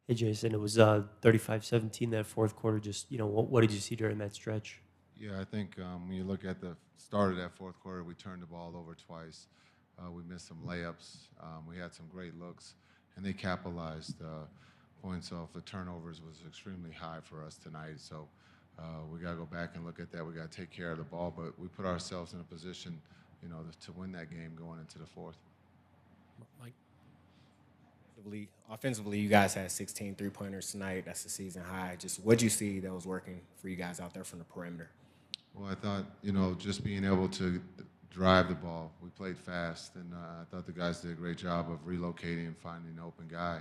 Hey, Jason, it was 35-17 that fourth quarter. Just, what did you see during that stretch? Yeah, I think when you look at the start of that fourth quarter, we turned the ball over twice. We missed some layups. We had some great looks, and they capitalized. Points off the turnovers was extremely high for us tonight. So we got to go back and look at that. We got to take care of the ball, but we put ourselves in a position, to win that game going into the fourth. Mike? Offensively, you guys had 16 three-pointers tonight. That's the season high. Just what'd you see that was working for you guys out there from the perimeter? Well, I thought, just being able to drive the ball. We played fast, and I thought the guys did a great job of relocating and finding an open guy.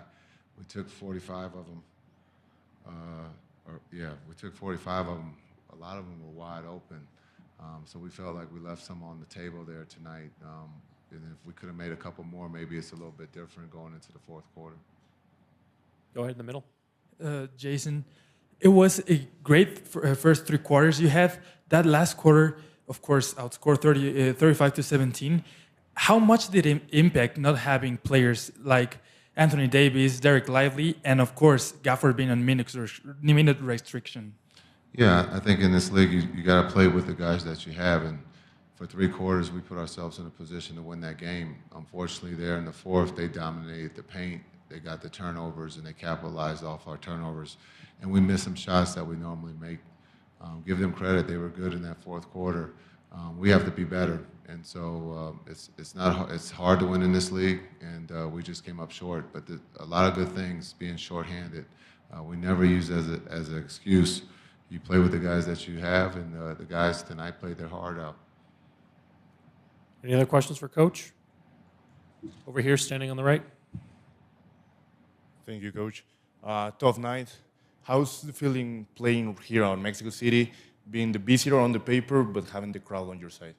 We took 45 of them. We took 45 of them. A lot of them were wide open. So we felt like we left some on the table there tonight. And if we could have made a couple more, maybe it's a little bit different going into the fourth quarter. Go ahead in the middle. Jason, it was a great first three quarters. You have that last quarter, of course, outscored 35-17. How much did it impact not having players like Anthony Davis, Derek Lively, and of course, Gafford being on minute restriction? Yeah, I think in this league, you got to play with the guys that you have. And for three quarters, we put ourselves in a position to win that game. Unfortunately, there in the fourth, they dominated the paint. They got the turnovers, and they capitalized off our turnovers. And we missed some shots that we normally make. Give them credit. They were good in that fourth quarter. We have to be better. And so it's hard to win in this league, and we just came up short. But a lot of good things being shorthanded. We never use as an excuse. You play with the guys that you have, and the guys tonight played their heart out. Any other questions for Coach? Over here, standing on the right. Thank you, Coach. Tough night. How's the feeling playing here on Mexico City, being the visitor on the paper, but having the crowd on your side?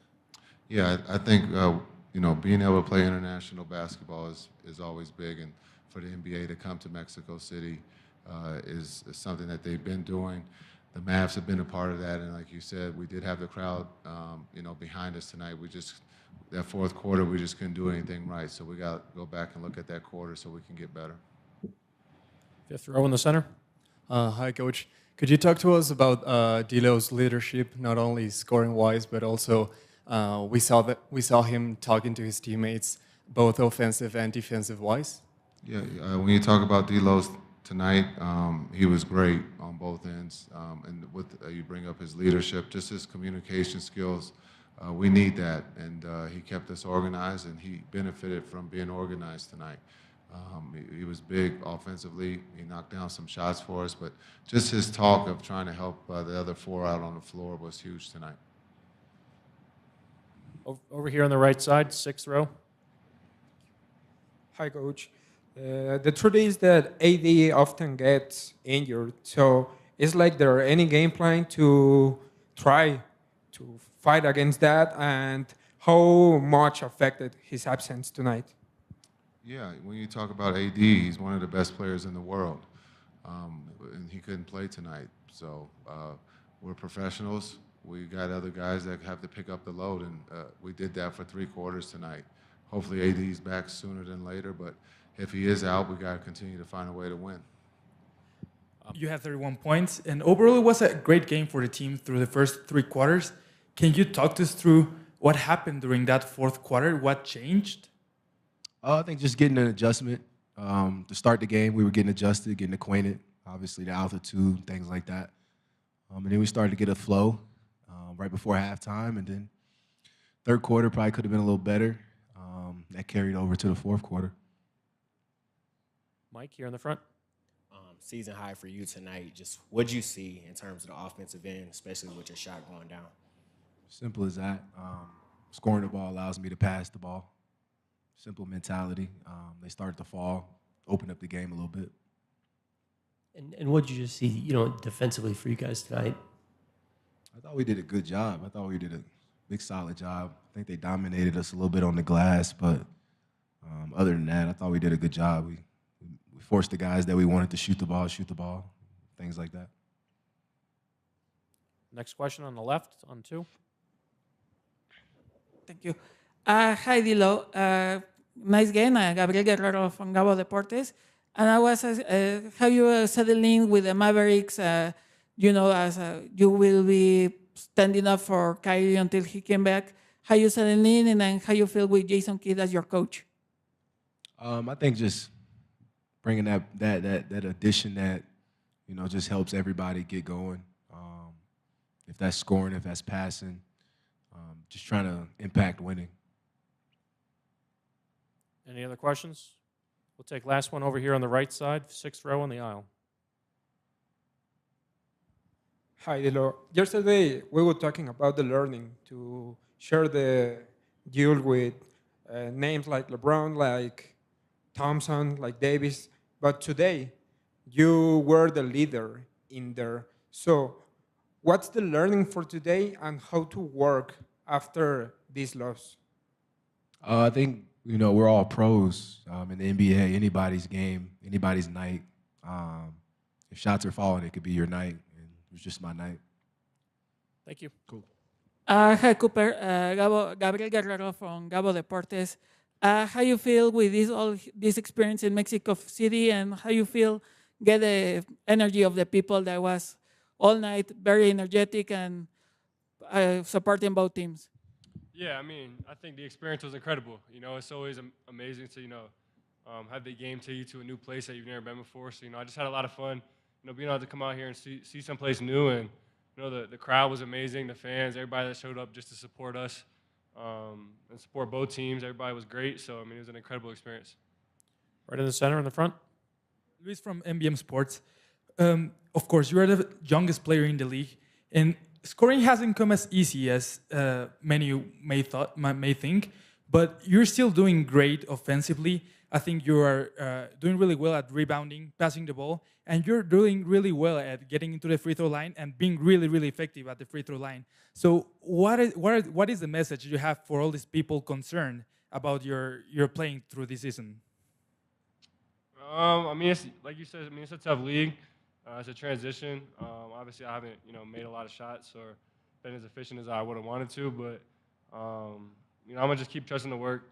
Yeah, I think being able to play international basketball is always big, and for the NBA to come to Mexico City is something that they've been doing. The Mavs have been a part of that, and like you said, we did have the crowd, behind us tonight. That fourth quarter, we just couldn't do anything right, so we got to go back and look at that quarter so we can get better. Fifth row in the center. Hi, Coach. Could you talk to us about D'Lo's leadership, not only scoring-wise, but also we saw him talking to his teammates, both offensive and defensive-wise? Yeah, when you talk about D'Lo's tonight, he was great on both ends, and you bring up his leadership, just his communication skills. We need that, and he kept us organized, and he benefited from being organized tonight. He was big offensively. He knocked down some shots for us, but just his talk of trying to help the other four out on the floor was huge tonight. Over here on the right side, sixth row. Hi, Coach. The truth is that AD often gets injured, so is like there any game plan to try to fight against that, and how much affected his absence tonight? Yeah, when you talk about AD, he's one of the best players in the world, and he couldn't play tonight. So we're professionals. We got other guys that have to pick up the load, and we did that for three quarters tonight. Hopefully AD's back sooner than later, but if he is out, we got to continue to find a way to win. You have 31 points, and overall it was a great game for the team through the first three quarters. Can you talk us through what happened during that fourth quarter? What changed? I think just getting an adjustment. To start the game, we were getting adjusted, getting acquainted, obviously the altitude, things like that. And then we started to get a flow right before halftime, and then third quarter probably could have been a little better. That carried over to the fourth quarter. Mike, here in the front. Season high for you tonight. Just what'd you see in terms of the offensive end, especially with your shot going down? Simple as that. Scoring the ball allows me to pass the ball. Simple mentality. They started to fall, open up the game a little bit. And what did you just see, defensively for you guys tonight? I thought we did a good job. I thought we did a big, solid job. I think they dominated us a little bit on the glass, but other than that, I thought we did a good job. We forced the guys that we wanted to shoot the ball, things like that. Next question on the left, on two. Thank you. Hi, Dilo. Nice game. Gabriel Guerrero from Gabo Deportes. And I was how you settled in with the Mavericks. As you will be standing up for Kyrie until he came back. How you settled in, and then how you feel with Jason Kidd as your coach? I think just bringing that addition that just helps everybody get going. If that's scoring, if that's passing, just trying to impact winning. Any other questions? We'll take last one over here on the right side, 6th row on the aisle. Hi, Dilo. Yesterday, we were talking about the learning to share the deal with names like LeBron, like Thompson, like Davis. But today, you were the leader in there. So, what's the learning for today and how to work after this loss? I think we're all pros in the NBA. Anybody's game, anybody's night. If shots are falling, it could be your night, and it was just my night. Thank you. Cool. Hi, Cooper. Gabriel Guerrero from Gabo Deportes. How you feel with this experience in Mexico City, and how you feel get the energy of the people that was all night very energetic and supporting both teams? Yeah, I mean, I think the experience was incredible. It's always amazing to, have the game take you to a new place that you've never been before. So, I just had a lot of fun, being able to come out here and see someplace new. And, the crowd was amazing, the fans, everybody that showed up just to support us and support both teams. Everybody was great. So, I mean, it was an incredible experience. Right in the center in the front. Luis from MBM Sports. Of course, you are the youngest player in the league, and scoring hasn't come as easy as many may think, but you're still doing great offensively. I think you are doing really well at rebounding, passing the ball, and you're doing really well at getting into the free throw line and being really, really effective at the free throw line. So what is the message you have for all these people concerned about your playing through this season? I mean, it's, like you said, it's a tough league. It's a transition. Obviously, I haven't, made a lot of shots or been as efficient as I would have wanted to, but, I'm going to just keep trusting the work.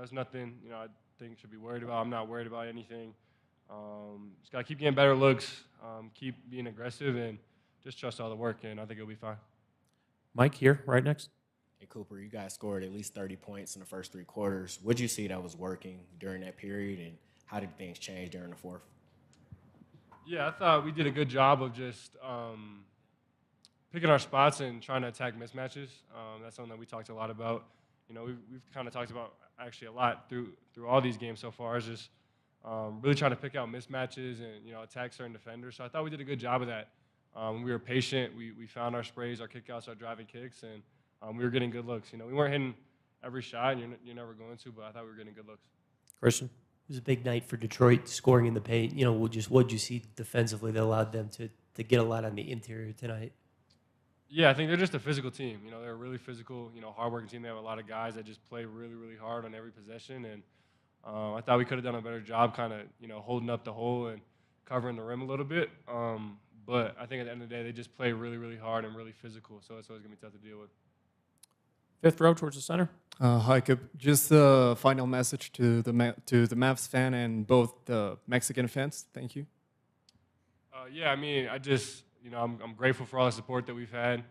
It's nothing, I think should be worried about. I'm not worried about anything. Just got to keep getting better looks, keep being aggressive, and just trust all the work, and I think it'll be fine. Mike here, right next. Hey, Cooper, you guys scored at least 30 points in the first 3 quarters. What did you see that was working during that period, and how did things change during the fourth? Yeah, I thought we did a good job of just picking our spots and trying to attack mismatches. That's something that we talked a lot about. We've kind of talked about actually a lot through all these games so far, is just really trying to pick out mismatches and attack certain defenders. So I thought we did a good job of that. We were patient. We found our sprays, our kickouts, our driving kicks, and we were getting good looks. We weren't hitting every shot, and you're never going to, but I thought we were getting good looks. Christian? It was a big night for Detroit, scoring in the paint. What did you see defensively that allowed them to get a lot on the interior tonight? Yeah, I think they're just a physical team. They're a really physical, hardworking team. They have a lot of guys that just play really, really hard on every possession. And I thought we could have done a better job kind of, holding up the hole and covering the rim a little bit. But I think at the end of the day, they just play really, really hard and really physical. So it's always going to be tough to deal with. 5th row towards the center. Hi, Kip. Just a final message to the Mavs fan and both the Mexican fans. Thank you. Yeah, I mean, I'm grateful for all the support that we've had.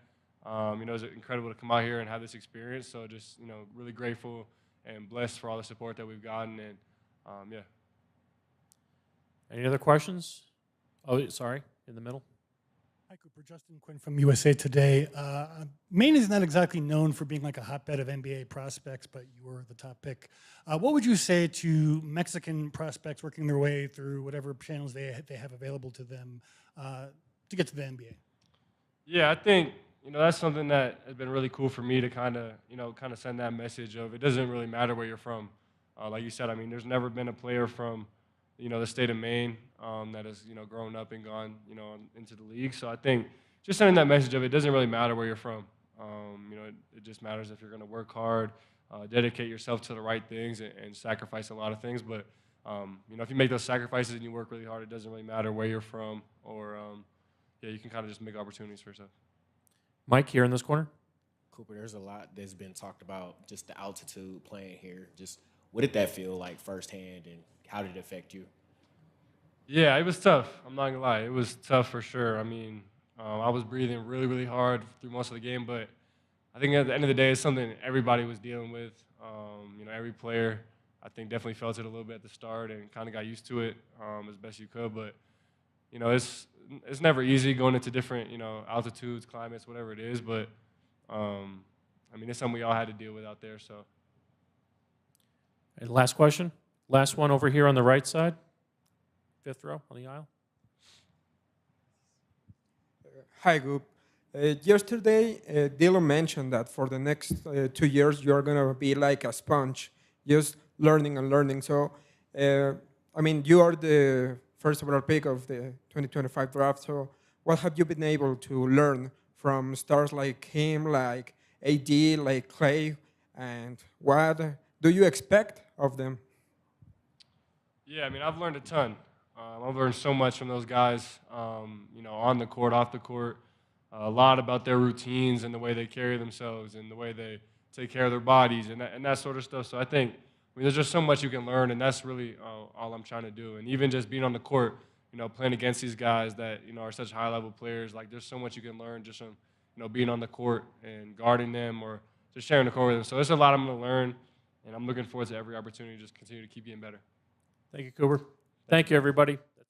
It's incredible to come out here and have this experience. So just, really grateful and blessed for all the support that we've gotten. And, yeah. Any other questions? Oh, sorry, in the middle. Hi, Cooper. Justin Quinn from USA Today. Maine is not exactly known for being like a hotbed of NBA prospects, but you were the top pick. What would you say to Mexican prospects working their way through whatever channels they have available to them to get to the NBA? Yeah, I think that's something that has been really cool for me to kind of send that message of it doesn't really matter where you're from. Like you said, I mean, there's never been a player from the state of Maine that has grown up and gone into the league. So I think just sending that message of it doesn't really matter where you're from. It just matters if you're going to work hard, dedicate yourself to the right things, and sacrifice a lot of things. But if you make those sacrifices and you work really hard, it doesn't really matter where you're from, or you can kind of just make opportunities for yourself. Mike here in this corner. Cooper, there's a lot that's been talked about, just the altitude playing here. Just what did that feel like firsthand, and how did it affect you? Yeah, it was tough. I'm not gonna lie, it was tough for sure. I mean, I was breathing really, really hard through most of the game, but I think at the end of the day, it's something everybody was dealing with. You know, every player, I think, definitely felt it a little bit at the start and kind of got used to it as best you could. But you know, it's never easy going into different, you know, altitudes, climates, whatever it is. But I mean, it's something we all had to deal with out there. So. And last question. Last one over here on the right side. Fifth row on the aisle. Hi, Goop. Yesterday, Dylan mentioned that for the next 2 years, you're going to be like a sponge, just learning and learning. So, I mean, you are the first overall pick of the 2025 draft. So, what have you been able to learn from stars like him, like AD, like Clay, and what do you expect of them? Yeah, I mean, I've learned a ton. I've learned so much from those guys, you know, on the court, off the court, a lot about their routines and the way they carry themselves and the way they take care of their bodies and that sort of stuff. So I think, I mean, there's just so much you can learn, and that's really all I'm trying to do. And even just being on the court, you know, playing against these guys that, you know, are such high-level players, like there's so much you can learn just from, you know, being on the court and guarding them or just sharing the court with them. So there's a lot I'm going to learn, and I'm looking forward to every opportunity to just continue to keep getting better. Thank you, Cooper. Thank you, everybody.